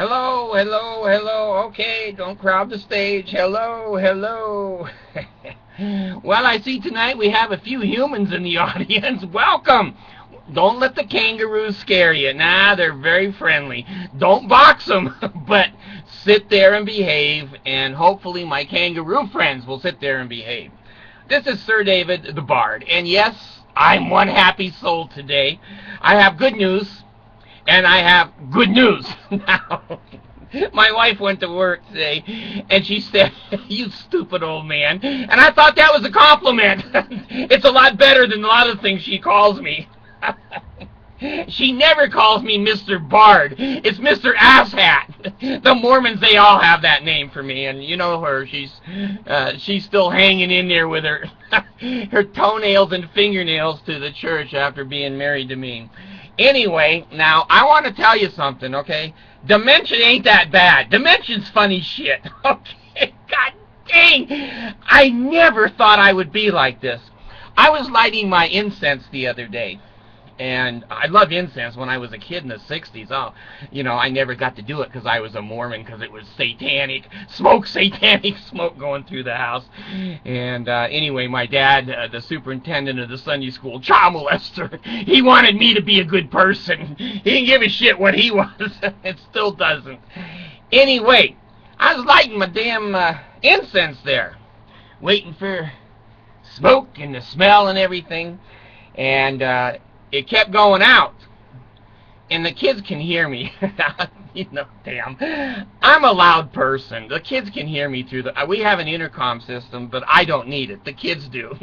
Hello, hello, hello. Okay, don't crowd the stage. Hello, hello. Well, I see tonight we have a few humans in the audience. Welcome. Don't let the kangaroos scare you. Nah, they're very friendly. Don't box them, but sit there and behave, and hopefully my kangaroo friends will sit there and behave. This is Sir David the Bard, and yes, I'm one happy soul today. I have good news. And I have good news. Now, my wife went to work today, and she said, "You stupid old man." And I thought that was a compliment. It's a lot better than a lot of things she calls me. She never calls me Mr. Bard. It's Mr. Asshat. The Mormons, they all have that name for me, and you know her. She's still hanging in there with her her toenails and fingernails to the church after being married to me. Anyway, now, I want to tell you something, okay? Dementia ain't that bad. Dementia's funny shit, okay? God dang! I never thought I would be like this. I was lighting my incense the other day, and I loved incense when I was a kid in the 60s. Oh, you know, I never got to do it because I was a Mormon, because it was satanic smoke going through the house. And anyway, my dad, the superintendent of the Sunday school, child molester, he wanted me to be a good person. He didn't give a shit what he was. It still doesn't. Anyway, I was lighting my damn incense there, waiting for smoke and the smell and everything. And it kept going out, and the kids can hear me. You know, damn, I'm a loud person. The kids can hear me through we have an intercom system, but I don't need it. The kids do.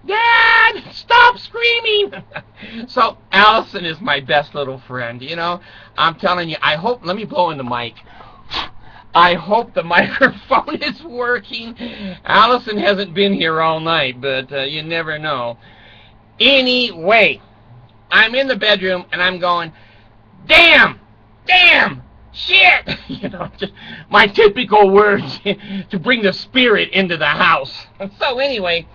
Dad, stop screaming. So Alison is my best little friend. You know, I'm telling you, let me blow in the mic. I hope the microphone is working. Alison hasn't been here all night, but you never know. Anyway, I'm in the bedroom, and I'm going, damn, shit, you know, just my typical words to bring the spirit into the house. So anyway,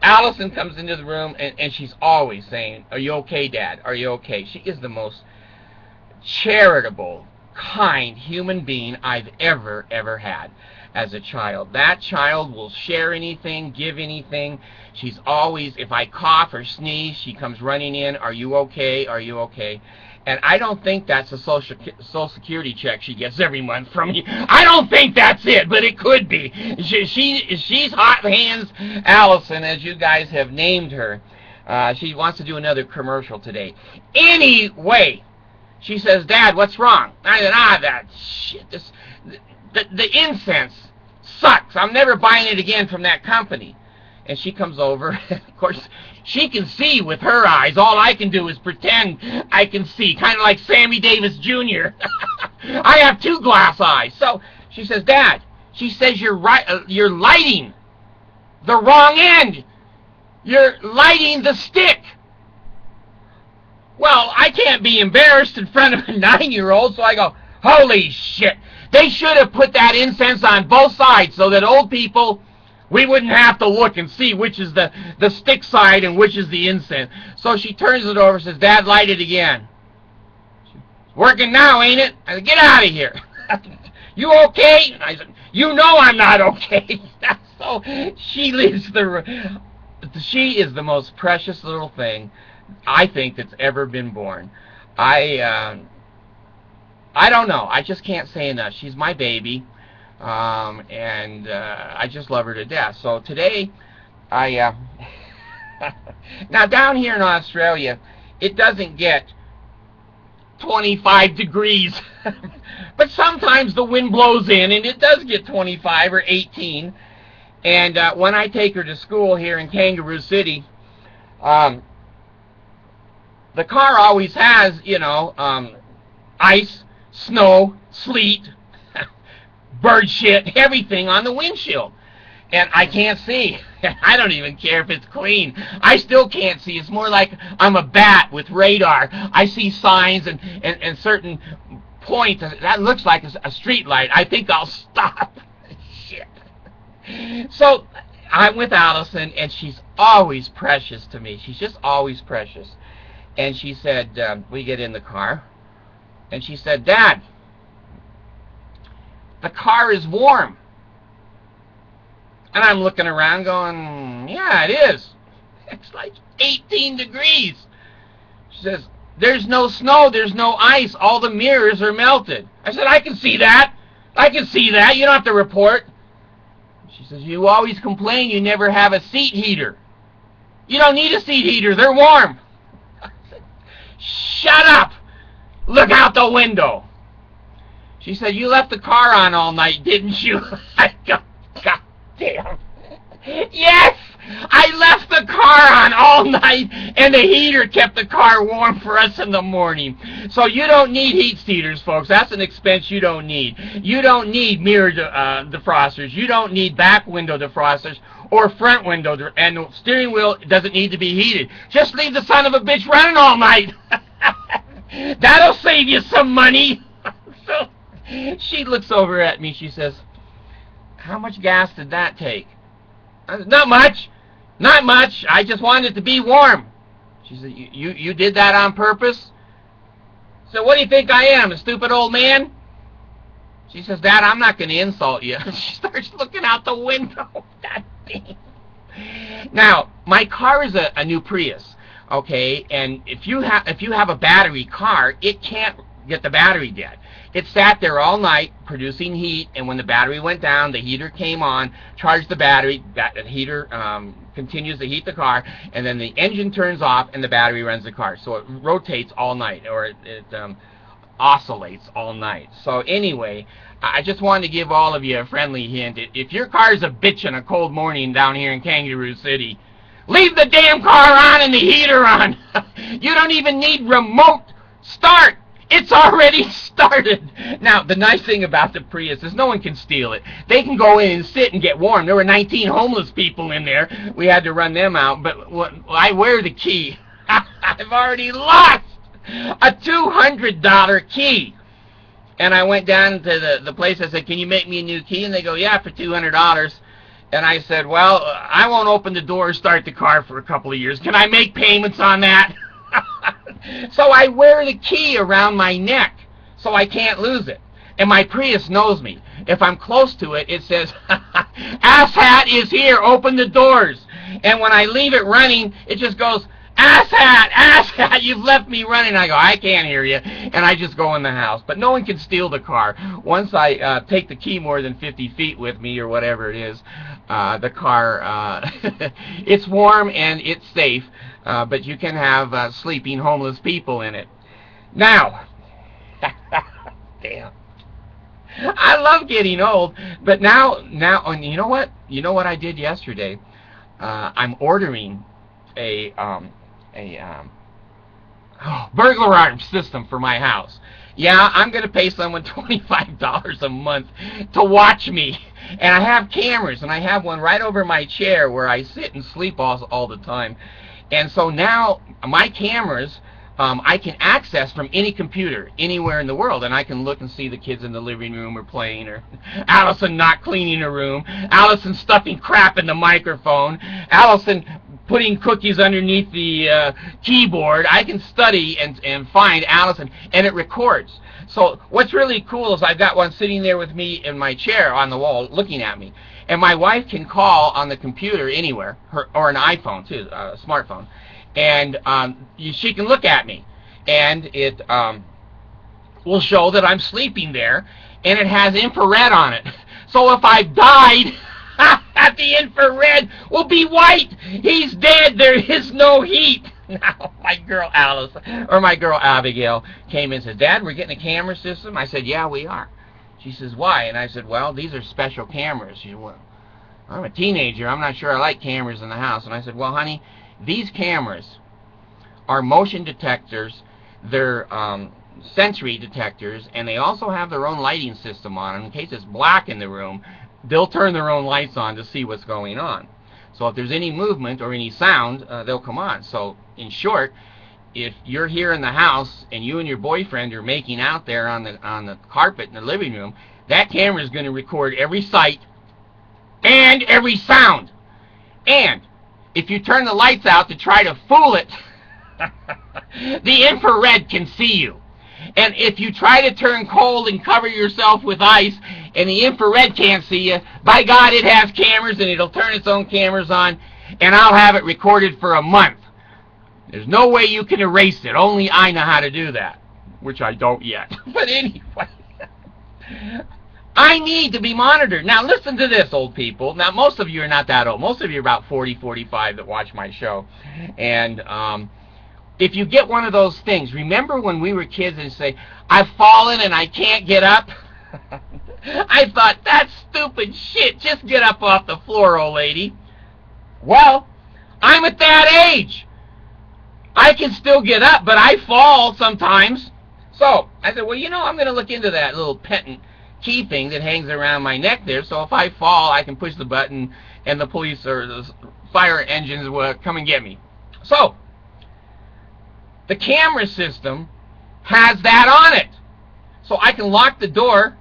Alison comes into the room, and she's always saying, "Are you okay, Dad? Are you okay?" She is the most charitable, kind human being I've ever had as a child. That child will share anything, give anything. She's always, if I cough or sneeze, she comes running in, "Are you okay? Are you okay?" And I don't think that's a social security check she gets every month from me. I don't think that's it, but it could be. She's hot hands Alison, as you guys have named her. She wants to do another commercial today. Anyway, she says, "Dad, what's wrong?" I said, that shit, the incense sucks. I'm never buying it again from that company. And she comes over. Of course, she can see with her eyes. All I can do is pretend I can see, kind of like Sammy Davis Jr. I have two glass eyes. So she says, "Dad," she says, "you're lighting the wrong end. You're lighting the stick." Well, I can't be embarrassed in front of a 9-year-old, so I go, "Holy shit. They should have put that incense on both sides so that old people, we wouldn't have to look and see which is the stick side and which is the incense." So she turns it over and says, "Dad, light it again." "It's working now, ain't it?" I said, "Get out of here." "You okay?" And I said, "You know I'm not okay." So she leaves the room. She is the most precious little thing I think that's ever been born. I don't know. I just can't say enough. She's my baby. And I just love her to death. So today, now down here in Australia, it doesn't get 25 degrees, but sometimes the wind blows in, and it does get 25 or 18. And when I take her to school here in Kangaroo City, the car always has, you know, ice, snow, sleet, bird shit, everything on the windshield. And I can't see. I don't even care if it's clean. I still can't see. It's more like I'm a bat with radar. I see signs and certain points. That looks like a street light. I think I'll stop. Shit. So I'm with Alison, and she's always precious to me. She's just always precious. And she said, we get in the car, and she said, "Dad, the car is warm. And I'm looking around going, yeah, it is. It's like 18 degrees. She says, there's no snow, there's no ice, all the mirrors are melted. I said, I can see that. I can see that. You don't have to report. She says, you always complain you never have a seat heater. You don't need a seat heater, they're warm. I said, shut up. Look out the window. She said, you left the car on all night, didn't you? I go, God damn. Yes, I left the car on all night, and the heater kept the car warm for us in the morning. So you don't need heat seaters, folks. That's an expense you don't need. You don't need mirror defrosters. You don't need back window defrosters or front window. And the steering wheel doesn't need to be heated. Just leave the son of a bitch running all night. That'll save you some money. So she looks over at me. She says, how much gas did that take? I said, not much. Not much. I just wanted it to be warm. She said, you did that on purpose? So what do you think I am, a stupid old man? She says, Dad, I'm not going to insult you. She starts looking out the window. God damn. Now, my car is a new Prius, okay? And if you have a battery car, it can't get the battery dead. It sat there all night producing heat, and when the battery went down, the heater came on, charged the battery, the heater continues to heat the car, and then the engine turns off and the battery runs the car. So it rotates all night, or it oscillates all night. So anyway, I just wanted to give all of you a friendly hint. If your car's a bitch on a cold morning down here in Kangaroo City, leave the damn car on and the heater on. You don't even need remote start. It's already started. Now, the nice thing about the Prius is no one can steal it. They can go in and sit and get warm. There were 19 homeless people in there. We had to run them out. But I wear the key. I've already lost a $200 key. And I went down to the place. I said, can you make me a new key? And they go, yeah, for $200. And I said, well, I won't open the door or start the car for a couple of years. Can I make payments on that? So I wear the key around my neck so I can't lose it. And my Prius knows me. If I'm close to it, it says, asshat is here, open the doors. And when I leave it running, it just goes, asshat, you've left me running. I go, I can't hear you. And I just go in the house. But no one can steal the car. Once I take the key more than 50 feet with me or whatever it is, the car, it's warm and it's safe. But you can have sleeping homeless people in it. Now, damn, I love getting old, but now, and you know what? You know what I did yesterday? I'm ordering a burglar alarm system for my house. Yeah, I'm going to pay someone $25 a month to watch me. And I have cameras, and I have one right over my chair where I sit and sleep all the time. And so now my cameras, I can access from any computer anywhere in the world, and I can look and see the kids in the living room are playing, or Alison not cleaning a room, Alison stuffing crap in the microphone, Alison putting cookies underneath the keyboard. I can study and find Alison, and it records. So what's really cool is I've got one sitting there with me in my chair on the wall looking at me. And my wife can call on the computer anywhere, or an iPhone too, a smartphone, and she can look at me, and it will show that I'm sleeping there, and it has infrared on it. So if I've died, the infrared will be white. He's dead. There is no heat. Now, my girl Alison, or my girl Abigail, came in and said, Dad, we're getting a camera system? I said, yeah, we are. She says, why? And I said, well, these are special cameras. She said, well, I'm a teenager. I'm not sure I like cameras in the house. And I said, well, honey, these cameras are motion detectors. They're sensory detectors, and they also have their own lighting system on them. In case it's black in the room, they'll turn their own lights on to see what's going on. So if there's any movement or any sound, they'll come on. So in short, if you're here in the house and you and your boyfriend are making out there on the carpet in the living room, that camera is going to record every sight and every sound. And if you turn the lights out to try to fool it, the infrared can see you. And if you try to turn cold and cover yourself with ice, and the infrared can't see you, by God, it has cameras, and it'll turn its own cameras on, and I'll have it recorded for a month. There's no way you can erase it. Only I know how to do that, which I don't yet. But anyway, I need to be monitored. Now, listen to this, old people. Now, most of you are not that old. Most of you are about 40, 45 that watch my show. And if you get one of those things, remember when we were kids and say, I've fallen and I can't get up? I thought, that's stupid shit. Just get up off the floor, old lady. Well, I'm at that age. I can still get up, but I fall sometimes. So I said, well, you know, I'm going to look into that little pendant key thing that hangs around my neck there, so if I fall, I can push the button and the police or the fire engines will come and get me. So the camera system has that on it. So I can lock the door,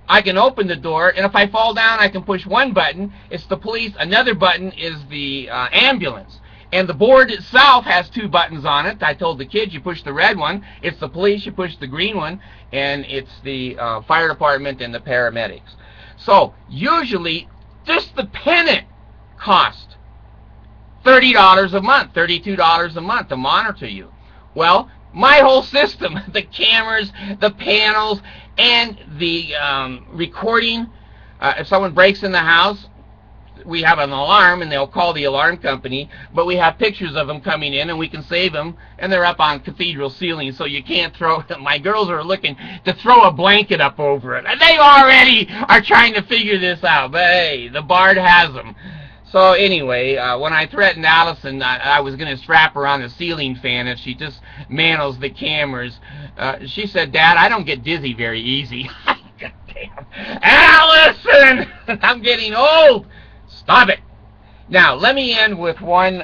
I can open the door, and if I fall down, I can push one button. It's the police. Another button is the ambulance. And the board itself has two buttons on it. I told the kids, you push the red one, it's the police. You push the green one, and it's the fire department and the paramedics. So usually, just the pennant cost $30 a month, $32 a month to monitor you. Well, my whole system, the cameras, the panels, and the recording, if someone breaks in the house, we have an alarm, and they'll call the alarm company, but we have pictures of them coming in, and we can save them, and they're up on cathedral ceilings, so you can't throw, my girls are looking to throw a blanket up over it. They already are trying to figure this out, but hey, the Bard has them. So anyway, when I threatened Alison, I was going to strap her on the ceiling fan if she just mantles the cameras. She said, Dad, I don't get dizzy very easy. God damn. Alison! I'm getting old! Stop it! Now, let me end with one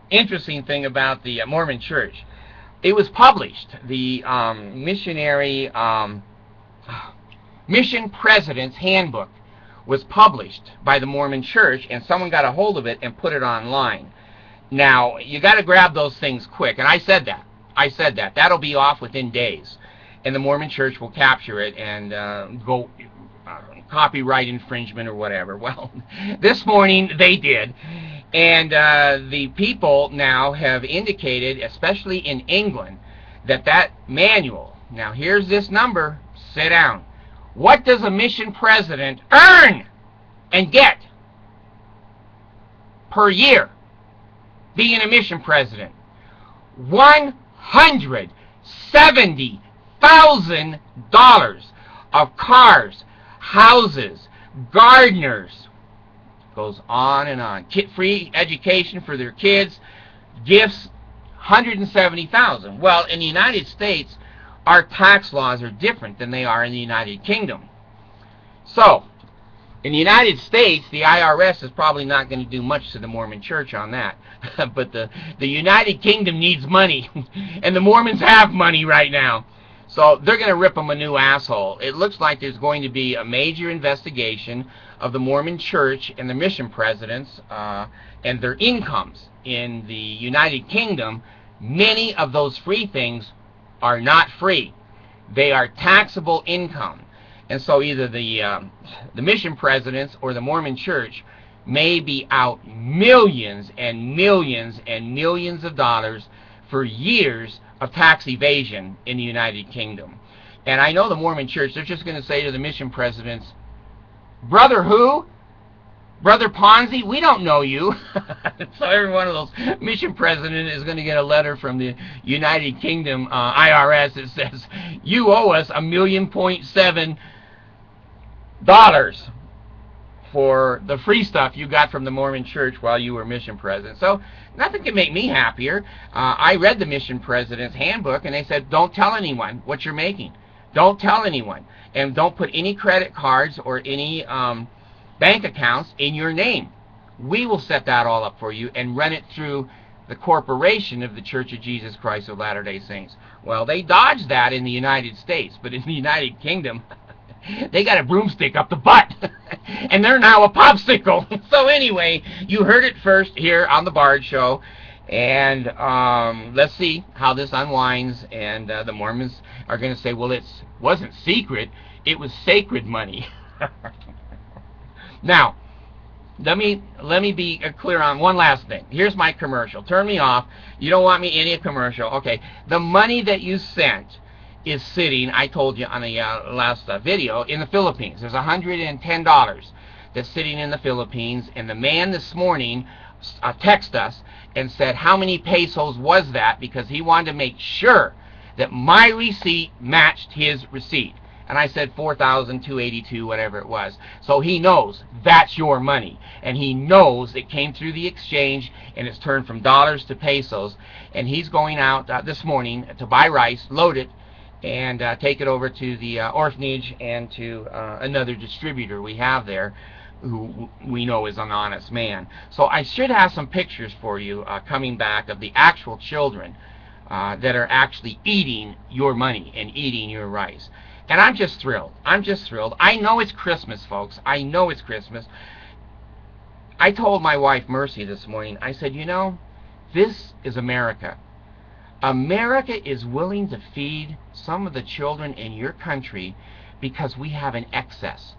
interesting thing about the Mormon Church. It was published. The Mission President's Handbook was published by the Mormon Church, and someone got a hold of it and put it online. Now, you got to grab those things quick, and I said that. That'll be off within days, and the Mormon Church will capture it and go copyright infringement or whatever. Well, this morning they did, and the people now have indicated, especially in England, that manual, now here's this number, sit down. What does a mission president earn and get per year being a mission president? $170,000 of cars, houses, gardeners, goes on and on. Free education for their kids, gifts, $170,000. Well, in the United States, our tax laws are different than they are in the United Kingdom. So, in the United States, the IRS is probably not going to do much to the Mormon Church on that. But the United Kingdom needs money, and the Mormons have money right now. So they're going to rip them a new asshole. It looks like there's going to be a major investigation of the Mormon Church and the mission presidents and their incomes in the United Kingdom. Many of those free things are not free. They are taxable income. And so either the mission presidents or the Mormon Church may be out millions and millions and millions of dollars for years of tax evasion in the United Kingdom. And I know the Mormon Church, they're just going to say to the mission presidents, Brother who? Brother Ponzi? We don't know you. So every one of those mission presidents is going to get a letter from the United Kingdom IRS that says, you owe us $1.7 million for the free stuff you got from the Mormon Church while you were mission president. So nothing can make me happier. I read the mission president's handbook, and they said, don't tell anyone what you're making. Don't tell anyone. And don't put any credit cards or any bank accounts in your name. We will set that all up for you and run it through the corporation of the Church of Jesus Christ of Latter-day Saints. Well, they dodged that in the United States, but in the United Kingdom, they got a broomstick up the butt, and they're now a popsicle. So anyway, you heard it first here on the Bard Show, And let's see how this unwinds. And the Mormons are going to say, well, it wasn't secret, it was sacred money. Now, let me be clear on one last thing. Here's my commercial. Turn me off. You don't want me in a commercial. Okay, the money that you sent is sitting, I told you on the last video, in the Philippines. There's $110 that's sitting in the Philippines, and the man this morning texted us and said how many pesos was that, because he wanted to make sure that my receipt matched his receipt. And I said 4,282, whatever it was. So he knows that's your money, and he knows it came through the exchange and it's turned from dollars to pesos. And he's going out this morning to buy rice, load it, and take it over to the orphanage and to another distributor we have there, who we know is an honest man. So I should have some pictures for you coming back of the actual children that are actually eating your money and eating your rice. And I'm just thrilled. I'm just thrilled. I know it's Christmas, folks. I know it's Christmas. I told my wife, Mercy, this morning, I said, you know, this is America. America is willing to feed some of the children in your country because we have an excess.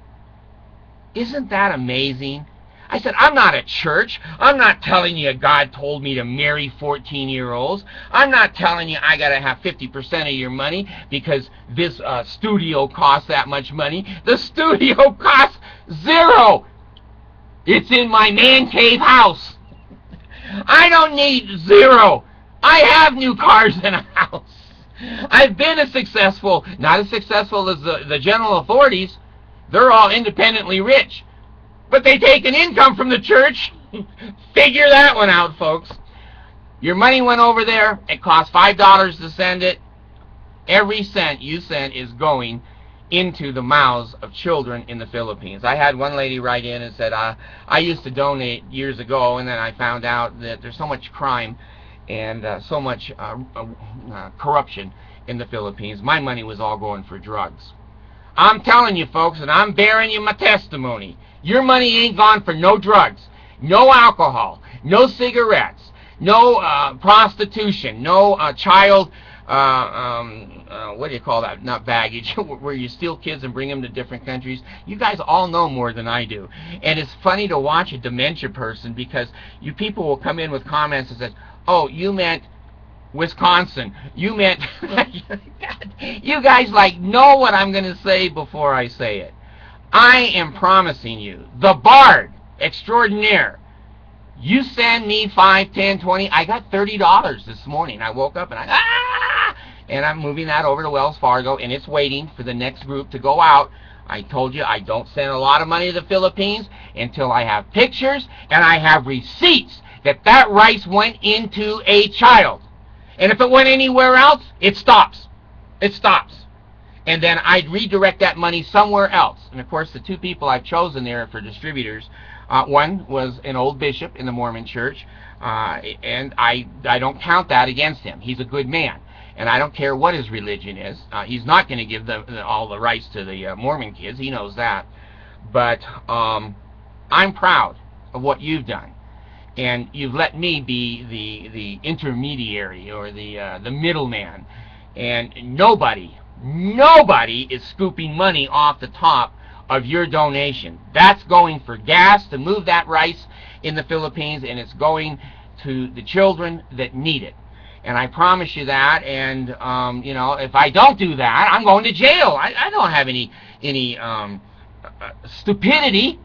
Isn't that amazing? I said, I'm not a church. I'm not telling you God told me to marry 14-year-olds. I'm not telling you I got to have 50% of your money because this studio costs that much money. The studio costs $0. It's in my man cave house. I don't need $0. I have new cars and a house. I've been not as successful as the general authorities. They're all independently rich. But they take an income from the church. Figure that one out, folks. Your money went over there. It cost $5 to send it. Every cent you sent is going into the mouths of children in the Philippines. I had one lady write in and said, I used to donate years ago, and then I found out that there's so much crime and so much corruption in the Philippines. My money was all going for drugs. I'm telling you, folks, and I'm bearing you my testimony. Your money ain't gone for no drugs, no alcohol, no cigarettes, no prostitution, no child, what do you call that? Not baggage, where you steal kids and bring them to different countries. You guys all know more than I do. And it's funny to watch a dementia person, because you people will come in with comments that says, oh, you meant Wisconsin. You meant... You guys know what I'm going to say before I say it. I am promising you, the Bard extraordinaire, you send me 5, 10, 20, I got $30 this morning. I woke up and and I'm moving that over to Wells Fargo, and it's waiting for the next group to go out. I told you I don't send a lot of money to the Philippines until I have pictures and I have receipts that rice went into a child. And if it went anywhere else, it stops. It stops. And then I'd redirect that money somewhere else. And of course, the two people I've chosen there for distributors, one was an old bishop in the Mormon church, and I don't count that against him. He's a good man, and I don't care what his religion is. He's not going to give all the rights to the Mormon kids. He knows that. But I'm proud of what you've done. And you've let me be the intermediary, or the middleman. And nobody is scooping money off the top of your donation. That's going for gas to move that rice in the Philippines, and it's going to the children that need it. And I promise you that. And you know, if I don't do that, I'm going to jail. I don't have any stupidity.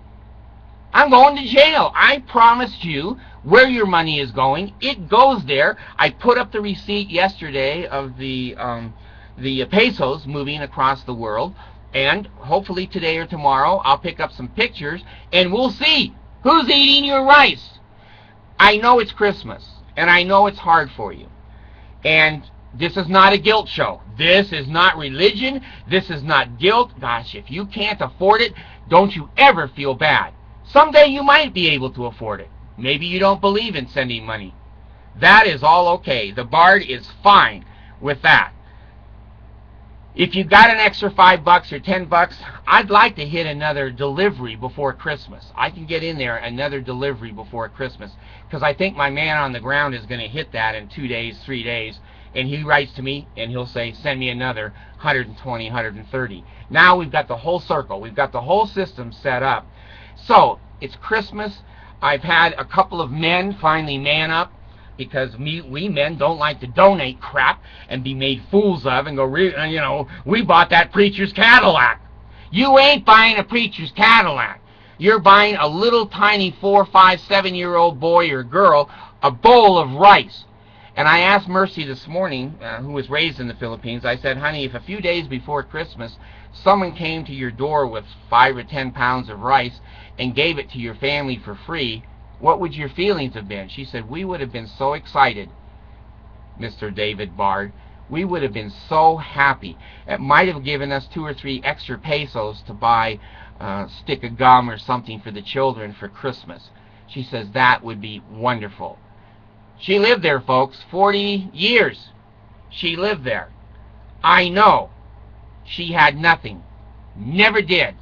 I'm going to jail. I promised you where your money is going. It goes there. I put up the receipt yesterday of the pesos moving across the world, and hopefully today or tomorrow I'll pick up some pictures and we'll see who's eating your rice. I know it's Christmas, and I know it's hard for you, and this is not a guilt show. This is not religion. This is not guilt. Gosh, if you can't afford it, don't you ever feel bad. Someday you might be able to afford it. Maybe you don't believe in sending money. That is all okay. The Bard is fine with that. If you got an extra $5 or $10, I'd like to hit another delivery before Christmas. I can get in there another delivery before Christmas, because I think my man on the ground is going to hit that in 2 days, 3 days, and he writes to me and he'll say, send me another 120, 130. Now we've got the whole circle. We've got the whole system set up. So it's Christmas. I've had a couple of men finally man up, because we men don't like to donate crap and be made fools of and go, we bought that preacher's Cadillac. You ain't buying a preacher's Cadillac. You're buying a little tiny 4, 5, 7-year-old boy or girl a bowl of rice. And I asked Mercy this morning, who was raised in the Philippines, I said, honey, if a few days before Christmas someone came to your door with 5 or 10 pounds of rice and gave it to your family for free, what would your feelings have been? She said, we would have been so excited, Mr. David Bard. We would have been so happy. It might have given us 2 or 3 extra pesos to buy a stick of gum or something for the children for Christmas. She says that would be wonderful. She lived there, folks, 40 years. She lived there. I know. She had nothing. Never did.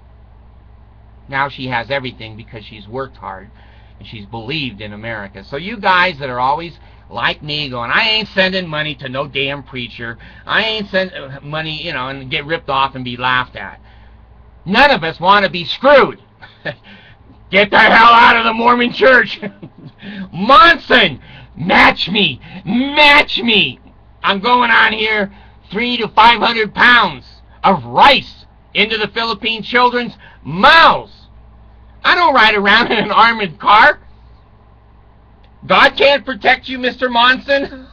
Now she has everything because she's worked hard. And she's believed in America. So you guys that are always like me going, I ain't sending money to no damn preacher. I ain't sending money, and get ripped off and be laughed at. None of us want to be screwed. Get the hell out of the Mormon church. Monson, match me. Match me. I'm going on here 300 to 500 pounds of rice into the Philippine children's mouths. I don't ride around in an armored car. God can't protect you, Mr. Monson.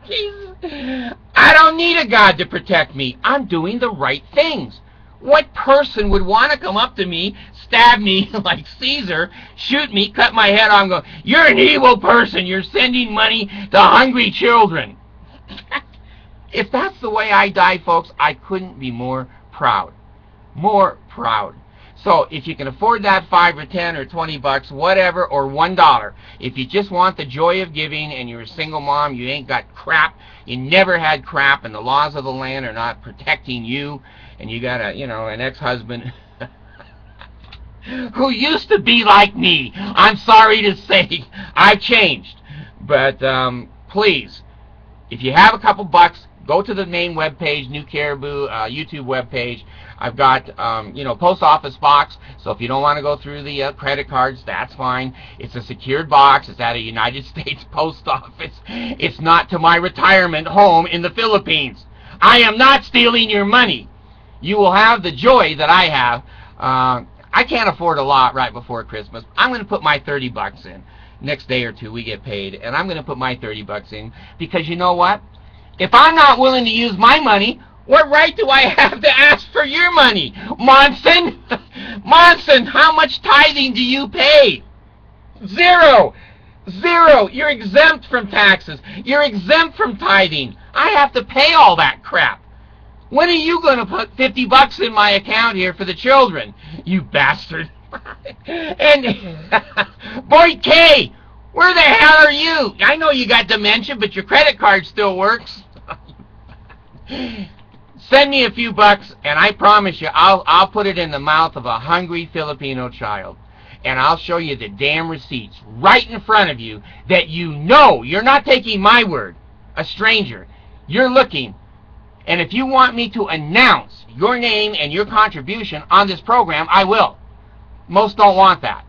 Jesus. I don't need a God to protect me. I'm doing the right things. What person would want to come up to me, stab me like Caesar, shoot me, cut my head off, and go, you're an evil person. You're sending money to hungry children. If that's the way I die, folks, I couldn't be more proud. More proud. So if you can afford that 5 or 10 or 20 bucks, whatever, or $1, if you just want the joy of giving and you're a single mom, you ain't got crap, you never had crap, and the laws of the land are not protecting you, and you got an ex-husband who used to be like me. I'm sorry to say, I've changed. But please, if you have a couple bucks, go to the main webpage, New Caribou YouTube webpage. I've got, post office box, so if you don't want to go through the credit cards, that's fine. It's a secured box. It's at a United States Post Office. It's not to my retirement home in the Philippines. I am not stealing your money. You will have the joy that I have. I can't afford a lot right before Christmas. I'm going to put my 30 bucks in. Next day or two, we get paid, and I'm going to put my 30 bucks in, because you know what? If I'm not willing to use my money, what right do I have to ask for your money? Monson? Monson, how much tithing do you pay? Zero. Zero. You're exempt from taxes. You're exempt from tithing. I have to pay all that crap. When are you going to put 50 bucks in my account here for the children? You bastard. And, boy, Kay, where the hell are you? I know you got dementia, but your credit card still works. Send me a few bucks, and I promise you, I'll put it in the mouth of a hungry Filipino child. And I'll show you the damn receipts right in front of you that you know. You're not taking my word. A stranger. You're looking. And if you want me to announce your name and your contribution on this program, I will. Most don't want that.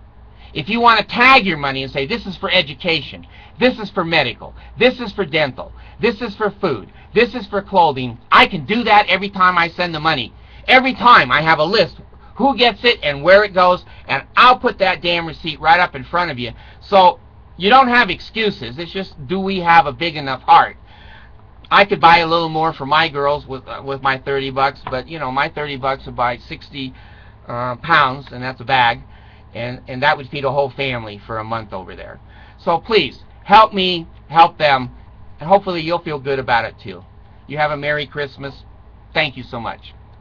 If you want to tag your money and say, this is for education, this is for medical, this is for dental, this is for food, this is for clothing, I can do that every time I send the money. Every time I have a list, who gets it and where it goes, and I'll put that damn receipt right up in front of you. So you don't have excuses. It's just, do we have a big enough heart? I could buy a little more for my girls with my 30 bucks, but my 30 bucks would buy 60 pounds, and that's a bag, and that would feed a whole family for a month over there. So please, help me, help them, and hopefully you'll feel good about it too. You have a Merry Christmas. Thank you so much.